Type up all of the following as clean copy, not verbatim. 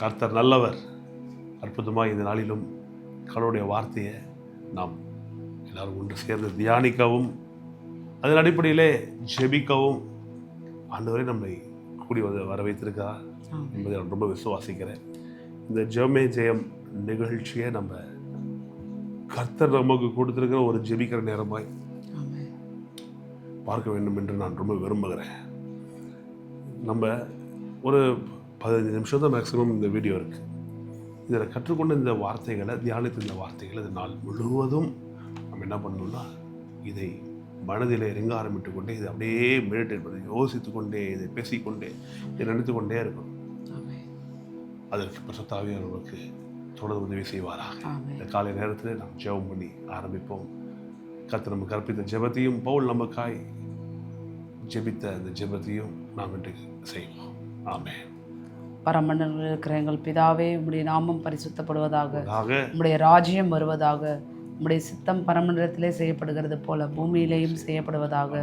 கர்த்தர் நல்லவர். அற்புதமாக இந்த நாளிலும் கடவுளுடைய வார்த்தையை நாம் எல்லாரும் ஒன்று சேர்ந்து தியானிக்கவும் அதன் அடிப்படையிலே ஜெபிக்கவும் ஆண்டவரே நம்மை கூடி வர வைத்திருக்கிறார் என்பதை நான் ரொம்ப விசுவாசிக்கிறேன். இந்த ஜெபமே ஜெயம் நிகழ்ச்சியை நம்ம கர்த்தர் நமக்கு கொடுத்திருக்கிற ஒரு ஜெபிக்கிற நேரமாய் பார்க்க வேண்டும் என்று நான் ரொம்ப விரும்புகிறேன். நம்ம ஒரு 15 நிமிஷம் தான் மேக்ஸிமம் இந்த வீடியோ இருக்குது. இதில் கற்றுக்கொண்ட இந்த வார்த்தைகளை, தியானித்த இந்த வார்த்தைகளை இந்த நாள் முழுவதும் நம்ம என்ன பண்ணணும்னா இதை மனதில் இறங்க ஆரம்பித்து கொண்டே இதை அப்படியே மெடிடேட் பண்ணி யோசித்து கொண்டே இதை பேசிக்கொண்டே இதை நினைத்து கொண்டே இருக்கணும். அதற்கு பரிசுத்த ஆவியானவருக்கு தொடர்ந்து உதவி செய்வாராக. இந்த காலை நேரத்தில் நாம் ஜெபம் பண்ணி ஆரம்பிப்போம். கர்த்தர் நம்ம கற்பித்த ஜெபத்தையும் பவுல் நமக்காய் ஜெபித்த அந்த ஜெபத்தையும் நாம் இன்றைக்கு செய்வோம். ஆமென். பரமண்டலத்தில் இருக்கிற எங்கள் பிதாவே, உம்முடைய நாமம் பரிசுத்தப்படுவதாக, உம்முடைய ராஜ்யம் வருவதாக, உம்முடைய சித்தம் பரமண்டலத்திலே செய்யப்படுகிறது போல பூமியிலேயும் செய்யப்படுவதாக.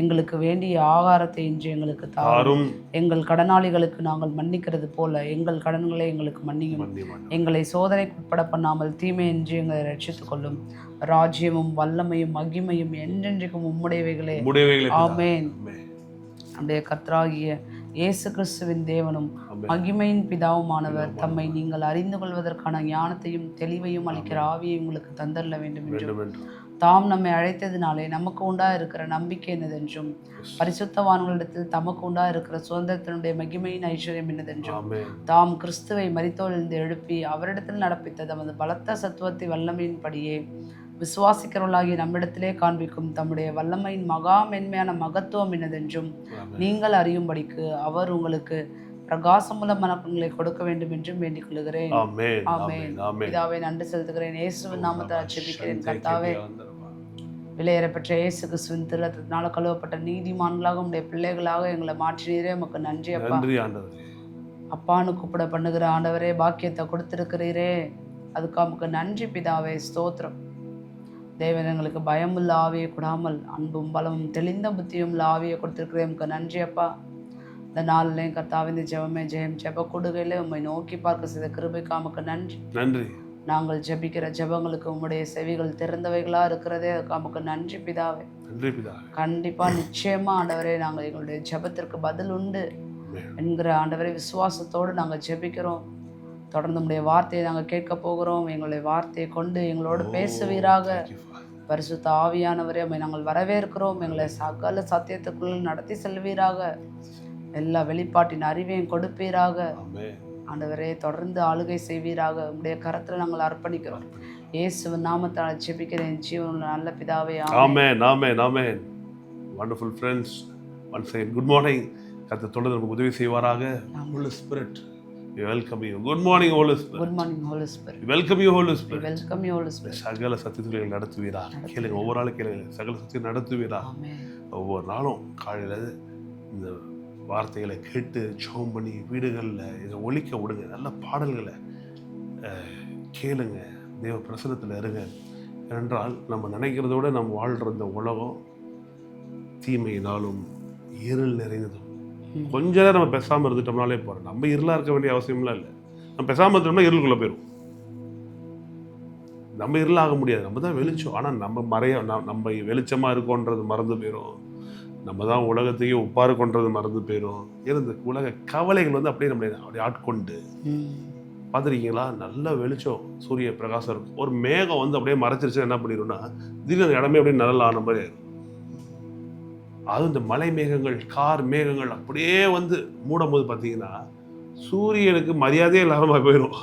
எங்களுக்கு வேண்டிய ஆகாரத்தை இன்று எங்களுக்கு தாரும். எங்கள் கடனாளிகளுக்கு நாங்கள் மன்னிக்கிறது போல எங்கள் கடன்களை எங்களுக்கு மன்னியும். எங்களை சோதனைக்குட்பட பண்ணாமல் தீமை என்று எங்களை ரட்சித்துக் கொள்ளும். ராஜ்யமும் வல்லமையும் மகிமையும் என்றென்றைக்கும் உம்முடையவைகளே. ஆமென். நம்முடைய கர்த்தராகிய இயேசு கிறிஸ்துவின் தேவனும் மகிமையின் பிதாவுமானவர் தம்மை நீங்கள் அறிந்து கொள்வதற்கான ஞானத்தையும் தெளிவையும் அளிக்கிற ஆவியை உங்களுக்கு தந்தரல வேண்டும் என்றும், தாம் நம்மை அழைத்ததினாலே நமக்கு உண்டா இருக்கிற நம்பிக்கை என்னதென்றும், பரிசுத்தவான்களிடத்தில் தமக்கு உண்டா இருக்கிற சுதந்திரத்தினுடைய மகிமையின் ஐஸ்வர்யம் என்னதென்றும், தாம் கிறிஸ்துவை மரித்தோரிலிருந்து எழுப்பி அவரிடத்தில் நடப்பித்த தமது பலத்த சத்துவத்தை வல்லமையின்படியே விசுவாசிக்கிறவர்களாகிய நம்மிடத்திலே காண்பிக்கும் தம்முடைய வல்லமையின் மகா மென்மையான மகத்துவம் என்னதென்றும் நீங்கள் அறியும்படிக்கு அவர் உங்களுக்கு பிரகாசமுள்ள மனங்களை கொடுக்க வேண்டும் என்றும் வேண்டிக் கொள்கிறேன். ஆமென். பிதாவே, நன்றி செலுத்துகிறேன். இயேசுவின் நாமத்தில் ஜெபிக்கிறேன். கர்த்தாவே, விலையேறப்பெற்ற இயேசு கிறிஸ்துவின் திருரத்தினால கழுவப்பட்ட நீதிமான்களாக உடைய பிள்ளைகளாக எங்களை மாற்றினீரே. உமக்கு நன்றி அப்பா. அப்பான்னு கூப்பிட பண்ணுகிற ஆண்டவரே, பாக்கியத்தை கொடுத்திருக்கிறீரே, அதுக்கு நமக்கு நன்றி பிதாவே. ஸ்தோத்திரம். தேவன் எங்களுக்கு பயமுள்ள ஆவியை கொடாமல் அன்பும் பலமும் தெளிந்த புத்தியும் உள்ள ஆவியை கொடுத்திருக்கிறேன். உமக்கு நன்றி அப்பா. இந்த நாளிலையும் கர்த்தாவே, இந்த ஜெபமே ஜெயம் ஜெப கொடுகையில உண்மை நோக்கி பார்க்க செய்த கிருபைக்கு நமக்கு நன்றி. நாங்கள் ஜெபிக்கிற ஜெபங்களுக்கு உம்முடைய செவிகள் திறந்தவைகளா இருக்கிறதே, அதுக்கு நமக்கு நன்றி பிதாவே. கண்டிப்பா நிச்சயமா ஆண்டவரே, நாங்கள் எங்களுடைய ஜெபத்திற்கு பதில் உண்டு என்கிற ஆண்டவரே விசுவாசத்தோடு நாங்கள் ஜெபிக்கிறோம். தொடர்ந்து உடைய வார்த்தையை நாங்கள் கேட்க போகிறோம். எங்களுடைய வார்த்தையை கொண்டு எங்களோடு பேசுவீராக. பரிசுத்த ஆவியானவரே, உம்மை நாங்கள் வரவேற்கிறோம். எங்களை சகல சத்தியத்துக்குள் நடத்தி செல்வீராக. எல்லா வெளிப்பாட்டின் அறிவையும் கொடுப்பீராக. ஆண்டவரே, தொடர்ந்து ஆளுகை செய்வீராக. உடைய கரத்தில் நாங்கள் அர்ப்பணிக்கிறோம். இயேசுவின் நாமத்தால் ஜெபிக்கிறேன் ஜீவனுள்ள நல்ல பிதாவே. ஆமென். ஆமென். ஆமென். Wonderful friends, once again good morning. கர்த்தர் தொடர்ந்து நமக்கு உதவி செய்வாராக. Holy Spirit, we welcome you. Good morning Holy Spirit. Good morning Holy Spirit. We welcome you Holy Spirit. We welcome you Holy Spirit. சகல சத்தியங்களை நடத்துவீராக. கேளுங்க, ஒவ்வொரு நாளும் கேளுங்க, சகல சத்தியம் நடத்துவீராக. ஒவ்வொரு நாளும் காலையில் இந்த வார்த்தைகளை கேட்டு ஜெபம் பண்ணி வீடுகளில் இதை ஒலிக்க விடுங்க. நல்ல பாடல்களை கேளுங்க. தேவ பிரசன்னத்தில் இருங்க. ஏனென்றால் நம்ம நினைக்கிறத விட நம்ம வாழ்கிற இந்த உலகம் தீமையினாலும் இருள் நிறைந்ததும். கொஞ்ச நேரம் நம்ம பேசாமல் இருந்துட்டோம்னாலே போகிறோம். நம்ம இருளாக இருக்க வேண்டிய அவசியம்லாம் இல்லை. நம்ம பேசாமல் இருந்தோம்னா இருளுக்குள்ளே போயிடும். நம்ம இருளாக முடியாது. நம்ம தான் வெளிச்சம். ஆனால் நம்ம வெளிச்சமாக இருக்கோன்றது மறந்து போயிடும். நம்ம தான் உலகத்தையே உப்பா இருக்கோன்றது மறந்து போயிடும். ஏன்னா இந்த உலக கவலைகள் அப்படியே நம்மளை ஆட்கொண்டு பார்த்துருக்கீங்களா? நல்ல வெளிச்சம், சூரிய பிரகாசம் இருக்கும். ஒரு மேகம் அப்படியே மறைச்சிருச்சு, என்ன பண்ணிடும்னா திடீர்னு இடமே அப்படியே நிழல் ஆன மாதிரி ஆயிடும். அதுவும் இந்த மலை மேகங்கள், கார் மேகங்கள் அப்படியே மூடும் போது பார்த்தீங்கன்னா சூரியனுக்கு மரியாதையே இல்லாமல் போயிடும்.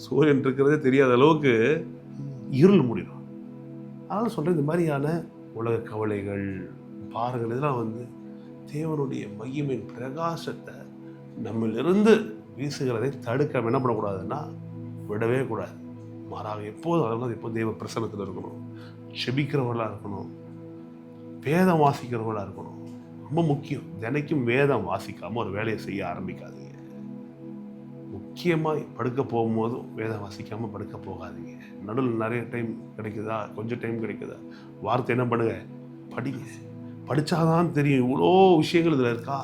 சூரியன் இருக்கிறதே தெரியாத அளவுக்கு இருள் மூடிடும். அதனால சொல்கிறேன், இந்த மாதிரியான உலக கவலைகள், பாருங்கள், இதெல்லாம் தேவனுடைய மகிமையின் பிரகாசத்தை நம்மளிருந்து வீசுகிறதை தடுக்க என்ன பண்ணக்கூடாதுன்னா விடவே கூடாது. மாறாக எப்போதும் அதெல்லாம் எப்போது தேவ பிரசன்னத்தில் இருக்கணும். செபிக்கிறவர்களாக இருக்கணும். வேதம் வாசிக்கிறவர்களாக இருக்கணும். ரொம்ப முக்கியம். தினைக்கும் வேதம் வாசிக்காமல் ஒரு வேலையை செய்ய ஆரம்பிக்காதீங்க. முக்கியமாக படுக்க போகும்போதும் வேதம் வாசிக்காமல் படுக்க போகாதீங்க. நடுவில் நிறைய டைம் கிடைக்குதா, கொஞ்சம் டைம் கிடைக்குதா, வார்த்தை என்ன பண்ணுங்க, படிங்க. படித்தாதான் தெரியும் இவ்வளோ விஷயங்கள் இதில் இருக்கா.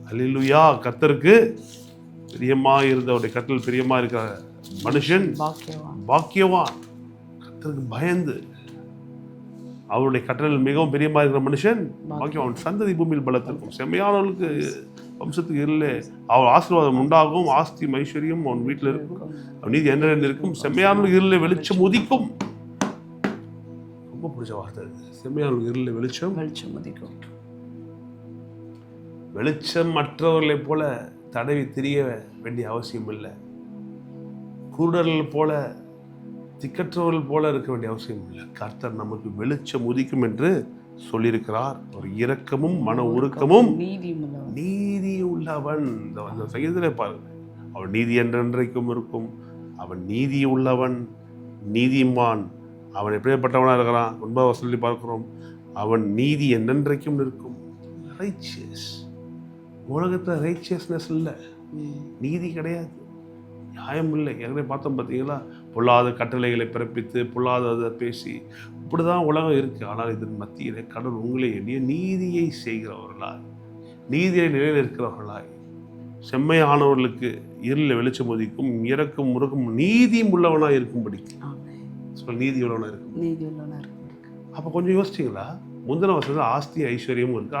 அல்லேலூயா, கர்த்தருக்கு பிரியமா இருந்த அவருடைய கட்டளை பிரியமா இருக்கிற மனுஷன் பாக்கியவான். பாக்கியவான். கர்த்தருக்கு பயந்து அவருடைய கட்டளையில் மிகவும் பிரியமா இருக்கிற மனுஷன் பாக்கியவான். அவன் சந்ததி பூமியில் பலத்திருக்கும். செம்மையானவர்களுக்கு வம்சத்துக்கு இல்லை அவள் ஆசீர்வாதம் உண்டாகும். ஆஸ்தி ஐஸ்வர்யம் அவன் வீட்டில் இருக்கும். அவன் நீதி என்ன இருக்கும். செம்மையானவர்களுக்கு இருள வெளிச்சம் உதிக்கும். ரொம்ப பிடிச்ச வார்த்தை. செம்மையானவர்களுக்கு இருள வெளிச்சம் உதிக்கும். வெளிச்சம் மற்றவர்களை போல தடவி திரிய வேண்டிய அவசியம் இல்லை. குருடர்கள் போல திக்கற்றவர்கள் போல இருக்க வேண்டிய அவசியம் இல்லை. கர்த்தர் நமக்கு வெளிச்சம் உதிக்கும் என்று சொல்லியிருக்கிறார். ஒரு இரக்கமும் மன உருக்கமும் நீதி உள்ளவன். இந்த சங்கீதத்திலே பாருங்க, அவன் நீதி என்றென்றைக்கும் இருக்கும். அவன் நீதி உள்ளவன், நீதிமான். அவன் எப்படிப்பட்டவனா இருக்கிறான்? 9 வசனத்தை பார்க்கிறோம். அவன் நீதி என்றென்றைக்கும் இருக்கும். ரைச்சியஸ். உலகத்தில் ரைச்சியஸ்னஸ் இல்லை, நீதி கிடையாது, நியாயம் இல்லை. ஏற்கனவே பார்த்தோம் பார்த்தீங்களா? பொல்லாத கட்டளைகளை பிறப்பித்து பொல்லாததை பேசி இப்படி தான் உலகம் இருக்குது. ஆனால் இதன் மத்தியிலே கடவுள் உங்களை எண்ணிய நீதியை செய்கிறவர்களாய், நீதியை நிலையில் இருக்கிறவர்களாய், செம்மையானவர்களுக்கு இருளில் வெளிச்சம் ஒதிக்கும், இறக்கும் முறுக்கும் நீதியும் உள்ளவனாக இருக்கும்படி நீதி உள்ளவனாக இருக்கும். அப்போ கொஞ்சம் யோசிச்சிங்களா? முந்தின வருஷம் ஆஸ்தி ஐஸ்வர்யமும் இருக்குது,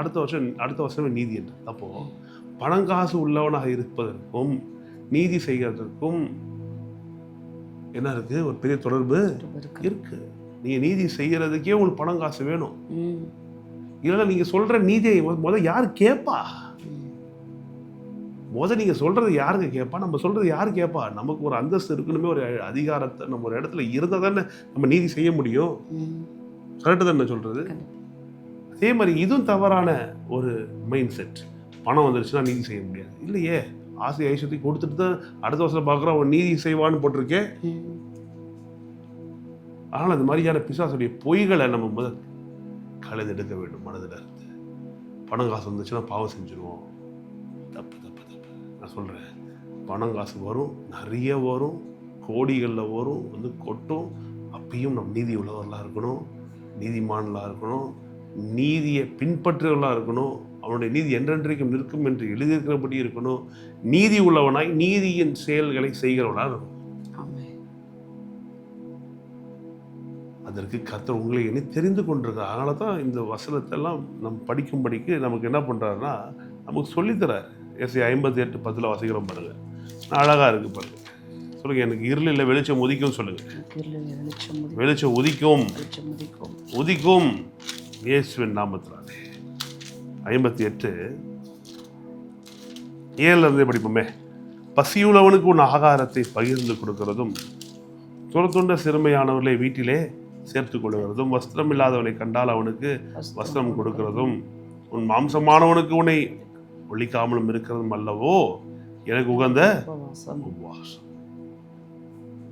அடுத்த வருஷமே நீதி என்று. அப்போது பணங்காசு உள்ளவனாக இருப்பதற்கும் நீதி செய்கிறதற்கும் என்ன இருக்கு? ஒரு பெரிய தொடர்பு இருக்கு. நீங்க நீதி செய்யறதுக்கே உங்களுக்கு பணம் காசு வேணும். இல்லைன்னா நீங்க சொல்ற நீதியை யாரு கேட்பா? நீங்க சொல்றது யாருங்க கேட்பா? நம்ம சொல்றது யாரு கேட்பா? நமக்கு ஒரு அந்தஸ்து இருக்கணுமே, ஒரு அதிகாரத்தை நம்ம ஒரு இடத்துல இருந்தா தானே நம்ம நீதி செய்ய முடியும். கரெக்டு தானே சொல்றது? அதே மாதிரி இதுவும் தவறான ஒரு மைண்ட் செட். பணம் வந்துருச்சுன்னா நீதி செய்ய முடியாது. இல்லையே, ஆசை ஐஸ்வர்யத்தை கொடுத்துட்டு தான் அடுத்த வருஷம் பார்க்குறோம் அவன் நீதி செய்வான்னு போட்டிருக்கேன். ஆனால் அது மாதிரியான பிசாசுடைய பொய்களை நம்ம முதல் கலைந்தெடுக்க வேண்டும் மனதில் இருந்து. பணம் காசு வந்துச்சுன்னா பாவம் செஞ்சுருவோம். தப்பு தப்பு தப்பு. நான் சொல்கிறேன், பணம் காசு வரும், நிறைய வரும், கோடிகளில் வரும், வந்து கொட்டும். அப்பயும் நம்ம நீதி உள்ளவர்களாக இருக்கணும், நீதிமான்களாக இருக்கணும், நீதியை பின்பற்றுவர்களாக இருக்கணும். அவனுடைய நீதி என்றென்றைக்கும் நிற்கும் என்று எழுதியிருக்கிறபடி இருக்கணும். நீதி உள்ளவனாய் நீதியின் செயல்களை செய்கிறவனாக இருக்கும். அதற்கு கர்த்தர் உங்களை எண்ணி தெரிந்து கொண்டிருக்கிறார். அதனால தான் இந்த வசனத்தெல்லாம் நம்ம படிக்கும்படிக்கு நமக்கு என்ன பண்ணுறாருன்னா நமக்கு சொல்லித்தரார். ஏசாயா 58:10 வாசிக்கிறோம் பாருங்க. அழகாக இருக்கு பாருங்க. சொல்லுங்க, எனக்கு இருளில் வெளிச்சம் உதிக்கும் சொல்லுங்க. வெளிச்சம் உதிக்கும், உதிக்கும் இயேசுவின் நாமத்தினாலே. 58:7 படிப்போமே. பசியுள்ளவனுக்கு உன் ஆகாரத்தை பகிர்ந்து கொடுக்கிறதும், துரத்துண்ட சிறுமையானவர்களை வீட்டிலே சேர்த்து கொள்கிறதும், வஸ்திரம் இல்லாதவனை கண்டால் அவனுக்கு வஸ்திரம் கொடுக்கிறதும், உன் மாம்சமானவனுக்கு உன்னை ஒழிக்காமலும் இருக்கிறதும் அல்லவோ எனக்கு உகந்த உபவாசம்.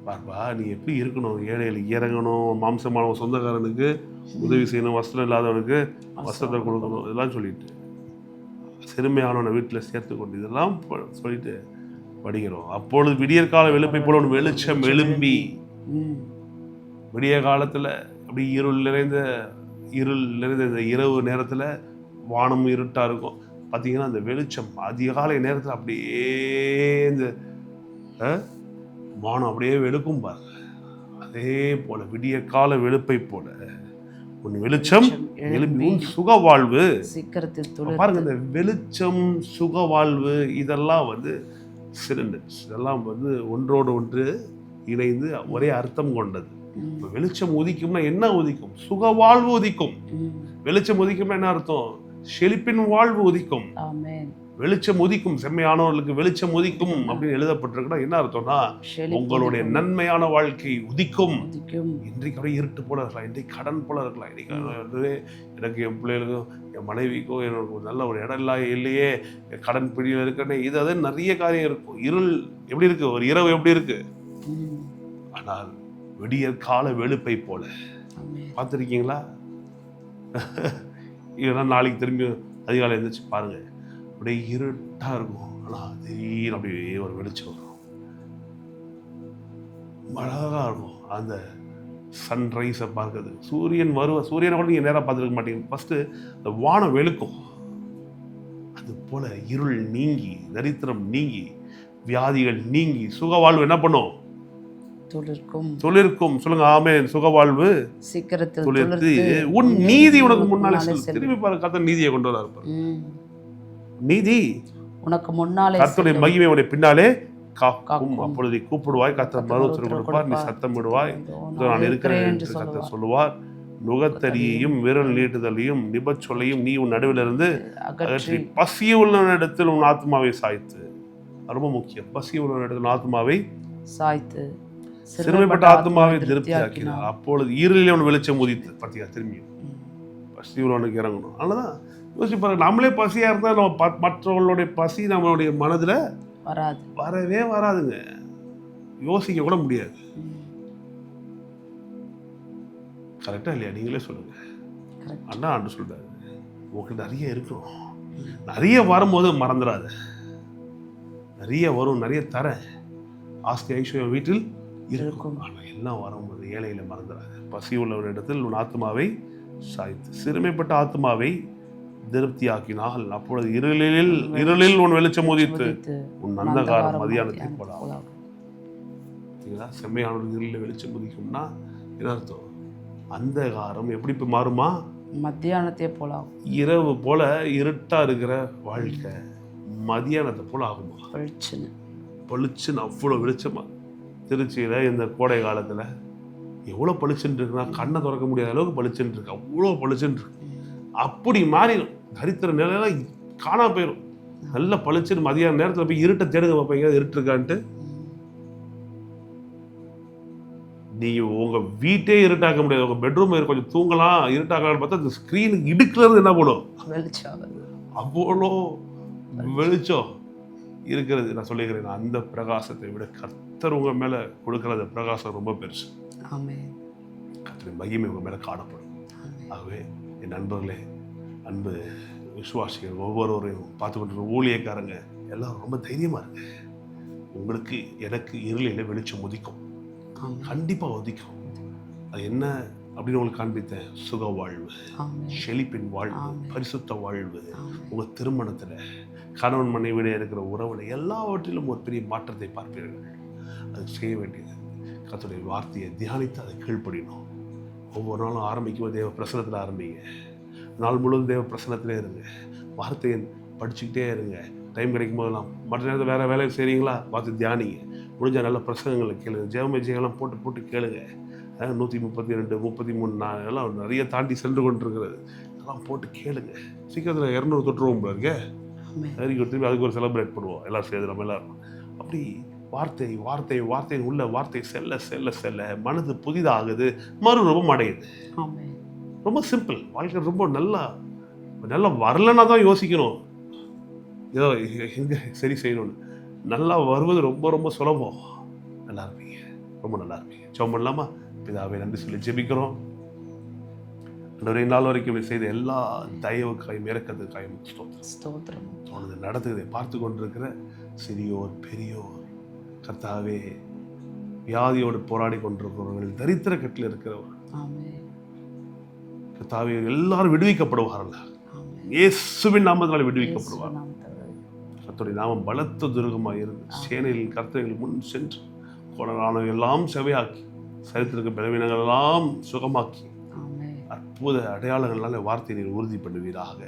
பார்ப்பா, நீ எப்படி இருக்கணும்? ஏழைகளுக்கு இறங்கணும், மாம்சமான சொந்தக்காரனுக்கு உதவி செய்யணும், வஸ்திரம் இல்லாதவனுக்கு வஸ்திரத்தை கொடுக்கணும், இதெல்லாம் சொல்லிட்டு சிறுமையானவனை வீட்டில் சேர்த்து கொண்டு இதெல்லாம் சொல்லிட்டு படிக்கிறோம். அப்பொழுது விடியற் கால வெளுப்பை போல ஒரு வெளிச்சம் எழும்பி, விடிய காலத்தில் அப்படி இருள் நிறைந்த இந்த இரவு நேரத்தில் வானம் இருட்டாக இருக்கும். பார்த்தீங்கன்னா அந்த வெளிச்சம் அதிகாலை நேரத்தில் அப்படியே இந்த வானம் அப்படியே வெளுக்கும் பாருங்க. அதே போல விடிய கால வெளுப்பை போல உன் வெளிச்சம் எழும்பி உன் சுக வாழ்வு சீக்கிரத்தில் பாருங்க. இந்த வெளிச்சம், சுக வாழ்வு இதெல்லாம் வந்து சிலிண்டர்ஸ், இதெல்லாம் வந்து ஒன்றோடு ஒன்று இணைந்து ஒரே அர்த்தம் கொண்டது. வெளிச்சம் உதிக்கும்னா என்ன உதிக்கும்? சுக வாழ்வு உதிக்கும். வெளிச்சம் உதிக்கும்னா என்ன அர்த்தம்? செழிப்பின் வாழ்வு உதிக்கும். வெளிச்சம் உதிக்கும், செம்மையானவர்களுக்கு வெளிச்சம் உதிக்கும் அப்படின்னு எழுதப்பட்டிருக்குன்னா என்ன அர்த்தம்னா உங்களுடைய நன்மையான வாழ்க்கை உதிக்கும். இன்றைக்கு அப்படியே இருட்டு போல இருக்கலாம், இன்றைக்கு கடன் போல இருக்கலாம், இன்னைக்கு எனக்கு என் பிள்ளைகளுக்கும் என் மனைவிக்கும் எனக்கு நல்ல ஒரு இடம் இல்லையே, கடன் பிடியில் இருக்கனே, இது அது நிறைய காரியம் இருக்கும். இருள் எப்படி இருக்கு, ஒரு இரவு எப்படி இருக்கு, ஆனால் விடியற் கால வெளுப்பை போல பார்த்துருக்கீங்களா? இதெல்லாம் நாளைக்கு திரும்பி அதிகாலை எழுந்திரிச்சு பாருங்க, அப்படியே இருட்டாக இருக்கும், ஆனால் திடீர்னு அப்படியே ஒரு வெளிச்சம் வரும், அழகாக இருக்கும். அந்த சன்ரைஸை பார்க்குறது, சூரியனை கூட நீங்கள் நேராக பார்த்துருக்க மாட்டீங்க, ஃபஸ்ட்டு அந்த வானம் வெளுக்கும். அது போல் இருள் நீங்கி, தரித்திரம் நீங்கி, வியாதிகள் நீங்கி சுகவாழ்வு என்ன பண்ணும்? துளிர்க்கும். துளிர்க்கும். சொல்லுங்க ஆமென். சுகவாழ்வு சீக்கிரத்தில் துளிர்த்து உன் நீதி உனக்கு முன்னாலே செல்லும். திரும்பி பாருங்க, கர்த்தர் நீதியை கொண்டு வராரு பாருங்க. நீதி உனக்கு முன்னாலே கர்த்தருடைய மகிமை உன்னை பின்னாலே காக்கும். அப்பொழுது கூப்பிடுவாய், கர்த்தர் மறுஉத்தரவு கொடுப்பார், நீ சத்தம் விடுவாய், நான் இருக்கிறேன் என்று கர்த்தர் சொல்லுவார். நுகத்தடியையும் விரல் நீட்டுதலையும் நிபச்சொல்லையும் நீ உன் நடுவில் இருந்து அகற்றி பசியுள்ள இடத்தில் உன் ஆத்மாவை சாய்த்து. ரொம்ப முக்கியம். பசியுள்ள இடத்தில் ஆத்மாவை சாய்த்து சிறுமைப்பட்ட ஆத்மாவை திருப்தியாக்கினார். அப்பொழுது ஈரலில் அவன் வெளிச்சம் உதித்து. பார்த்தீங்க, திரும்பியும் பசி உள்ளவனுக்கு இறங்கணும். அதனாலதான் யோசிச்சு பாருங்க, நம்மளே பசியா இருந்தா நம்ம மற்றவர்களுடைய பசி நம்மளுடைய மனதுல வரவே வராதுங்க. யோசிக்க கூட முடியாது. கரெக்டா இல்லையா? நீங்களே சொல்லுங்க. அண்ணா ஆண்டு சொல்றாரு, உங்களுக்கு நிறைய இருக்கும், நிறைய வரும்போது மறந்துடாது. நிறைய வரும், நிறைய தரேன், ஆஸ்தி ஐஸ்வர்யம் வீட்டில் இருக்கும். ஆனால் எல்லாம் வரும்போது ஏழையில மறந்துடாது. பசி உள்ளவனிடத்தில் உன் ஆத்மாவை சாய்த்து சிறுமைப்பட்ட ஆத்மாவை திருப்தியாக்கினால் அப்பொழுது இருளில் உன் வெளிச்சம் உதித்து உன் அந்தகாரம் மதியானத்தில் போலாம். செம்மையான இருளில் வெளிச்சம் உதிக்கும்னா என்ன அர்த்தம்? அந்தகாரம் எப்படி இப்ப மாறுமா? மத்தியானத்தை போலாம். இரவு போல இருட்டா இருக்கிற வாழ்க்கை மதியானத்தை போல ஆகுமா? பளிச்சுன்னு அவ்வளவு வெளிச்சமா. திருச்சியில இந்த கோடை காலத்துல எவ்வளவு பளிச்சுன்னு இருக்குன்னா கண்ணை திறக்க முடியாத அளவுக்கு பளிச்சுன்னு இருக்கு. அவ்வளோ பளிச்சுன்னு இருக்கு. அப்படி மாறிடும். தரித்திர நிலையெல்லாம் காணா போயிடும். நல்ல பளிச்சுன்னு மதியான நேரத்தில் போய் இருட்டை தேடுங்க பார்ப்பீங்க, இருட்டு இருக்கான்ட்டு. நீங்க உங்க வீட்டே இருட்டாக்க முடியாது. உங்க பெட்ரூம் கொஞ்சம் தூங்கலாம், இருட்டாக்கலாம்னு பார்த்தா அந்த ஸ்கிரீன் இடுக்கிறது என்ன பண்ணும்? அவ்வளோ வெளிச்சம் இருக்கிறது. நான் சொல்லிக்கிறேன், அந்த பிரகாசத்தை விட கர்த்தர் உங்க மேல கொடுக்கிற அந்த பிரகாசம் ரொம்ப பெருசு. கர்த்தரின் மகிமை உங்க மேல காணப்படும். ஆகவே என் நண்பர்களே, அன்பு விசுவாசிகள் ஒவ்வொருவரையும் பார்த்து கொண்டு ஊழியக்காரங்க எல்லாரும் ரொம்ப தைரியமா இருக்கு. உங்களுக்கு எனக்கு இருளில வெளிச்சம் உதிக்கும், கண்டிப்பா உதிக்கும். அது என்ன அப்படின்னு உங்களுக்கு காண்பித்தேன். சுக வாழ்வு, செழிப்பின் வாழ்வு, பரிசுத்த வாழ்வு, உங்க திருமணத்துல கணவன் மனைவிட இருக்கிற உறவுல எல்லாவற்றிலும் ஒரு பெரிய மாற்றத்தை பார்ப்பீர்கள். அது செய்ய வேண்டியது கர்த்தருடைய வார்த்தையை தியானித்து அதை கீழ்ப்படியணும். ஒவ்வொரு நாளும் ஆரம்பிக்கும் தேவ பிரசனத்தில் ஆரம்பிங்க. நாள் முழுவதும் தேவ பிரசனத்திலே இருங்க. வார்த்தையை படிச்சுக்கிட்டே இருங்க. டைம் கிடைக்கும் போதெல்லாம். மற்ற நேரத்தில் வேறு வேலையை செய்கிறீங்களா, பார்த்து தியானிங்க. முடிஞ்ச நல்ல பிரசங்கங்களை கேளுங்க. ஜெபமேஜைகள்லாம் போட்டு கேளுங்க. 132 33 எல்லாம் நிறைய தாண்டி சென்று கொண்டிருக்கிறது. அதெல்லாம் போட்டு கேளுங்க. சீக்கிரத்தில் 200 தொற்றுவோம் பாருங்க. திரும்பி அதுக்கு ஒரு செலிப்ரேட் பண்ணுவோம் எல்லோரும் சேர்ந்து. நம்ம எல்லாரும் அப்படி வார்த்தை வார்த்தை வார்த்தையின் உள்ள வார்த்தை செல்ல செல்ல செல்ல மனது புதிதாகுது, மறுரூபம் அடையுது. ரொம்ப சிம்பிள். வாழ்க்கை ரொம்ப நல்லா வரலன்னா தான் யோசிக்கணும் ஏதோ எங்க சரி செய்யணும்னு. நல்லா வருவது ரொம்ப ரொம்ப சுலபம். நல்லா இருப்பீங்க, ரொம்ப நல்லா இருப்பீங்க. ஜெபம் பண்ணலாமா? பிதாவே நன்றி சொல்லி ஜெபிக்கிறோம். அன்றைய நாள் வரைக்கும் செய்த எல்லா தயவுக்காயும் இறக்கத்துக்காயும் ஸ்தோத்திரம். நடத்துவதை பார்த்து கொண்டிருக்கிற சிறியோர் பெரியோர், கர்த்தாவே வியாதியோடு போராடி கொண்டிருக்கிறவர்கள், தரித்திர கட்டில் இருக்கிறவர்கள், கர்த்தாவே எல்லாரும் விடுவிக்கப்படுவார்கள். இயேசுவின் நாமத்தினால விடுவிக்கப்படுவார்கள். கர்த்தருடைய நாமம் பலத்த துருகமாக இருந்து சேனையில் கர்த்தர்கள் முன் சென்று கொடரான எல்லாம் செவையாக்கி சரித்திருக்க பலவீனங்கள் எல்லாம் சுகமாக்கி அற்புத அடையாளங்களால வார்த்தை நீர் உறுதி பண்ணுவீராக.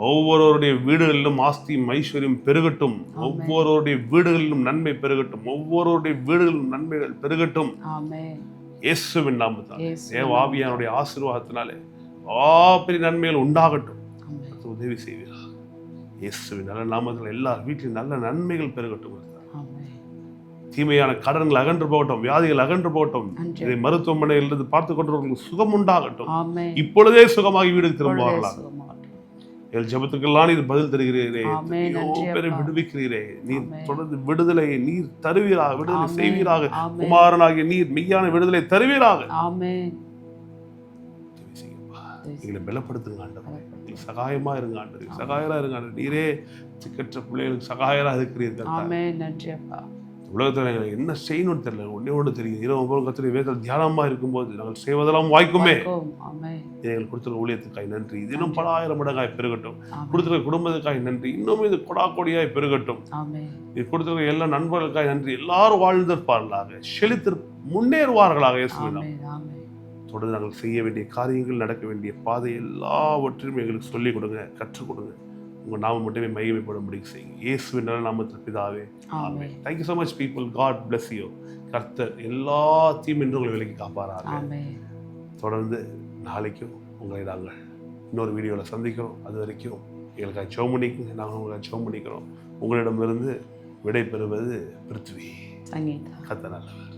ஒவ்வொருவருடைய வீடுகளிலும் ஆஸ்தியும் ஐஸ்வர்யம் பெருகட்டும். ஒவ்வொருவருடைய வீடுகளிலும் நன்மை பெருகட்டும். ஒவ்வொருவருடைய வீடுகளிலும் நன்மைகள் பெருகட்டும். இயேசுவின் நாமத்தால் தேவ ஆவியானுடைய ஆசீர்வாதத்தினாலே பெரிய நன்மைகள் உண்டாகட்டும். உதவி செய்வீராக. இயேசுவின் நல்ல நாமத்தில் எல்லா வீட்டிலும் நல்ல நன்மைகள் பெருகட்டும். தீமையான கடன்கள் அகன்று போகட்டும், வியாதிகள் அகன்று போகட்டும். இதை மருத்துவமனையில் இருந்து பார்த்து கொண்டவர்களுக்கு சுகம் உண்டாகட்டும். இப்பொழுதே சுகமாகி வீடு திரும்புவார்களாக. என் ஜெபத்துக்கெல்லாம் நீர் பதில் தருகிறீரே, விடுவிக்கிறீரே. நீர் தொடர்ந்து விடுதலையை நீர் தருவீராக, விடுதலை செய்வீராக. குமாரனாகிய நீர் மெய்யான விடுதலை தருவீராக. எங்களை பலப்படுத்துங்க ஆண்டவரே. சகாயமா இருங்க ஆண்டவரே, சகாயரா இருங்க ஆண்டவரே. நீரே சிக்கற்ற பிள்ளைகளுக்கு சகாயரா இருக்கிறீர்கள். உலகத்தில் நாங்கள் என்ன செய்யணும்னு தெரியல, ஒன்று தெரியும். இரவு போல் கர்த்தருடைய வேதத்தில் தியானமாக இருக்கும்போது நாங்கள் செய்வதெல்லாம் வாய்க்குமே. எங்களுக்கு கொடுத்துருக்க ஊழியத்துக்காய் நன்றி. இது இன்னும் பல ஆயிரம் மடங்காய் பெருகட்டும். கொடுத்துருக்க குடும்பத்துக்காய் நன்றி. இன்னும் இது கொடா கொடியாய் பெருகட்டும். இது கொடுத்துருக்க எல்லா நண்பர்களுக்காய் நன்றி. எல்லாரும் வாழ்ந்திருப்பார்களாக, செழித்து முன்னேறுவார்களாக. தொடர்ந்து நாங்கள் செய்ய வேண்டிய காரியங்கள், நடக்க வேண்டிய பாதை எல்லாவற்றையும் எங்களுக்கு சொல்லிக் கொடுங்க, கற்றுக் கொடுங்க. உங்கள் நாமம் மட்டுமே மகிமைப்படும்படி செய்யுங்க. இயேசுவின் நல்ல நாமத்தில் பிதாவே, ஆமென். Thank you so much people. God bless you. கர்த்தர் எல்லா தீமையும் உங்களை விலக்கி காப்பாராக. தொடர்ந்து நாளைக்கும் உங்களை நாங்கள் இன்னொரு வீடியோவில் சந்திக்கிறோம். அது வரைக்கும் எங்களுக்காக ஜெபம் பண்ணிக்கோங்க, நாங்கள் உங்களுக்காக ஜெபம் பண்ணிக்கிறோம். உங்களிடமிருந்து விடை பெறுவது பிருத்வி. கர்த்தர் நல்லவர்.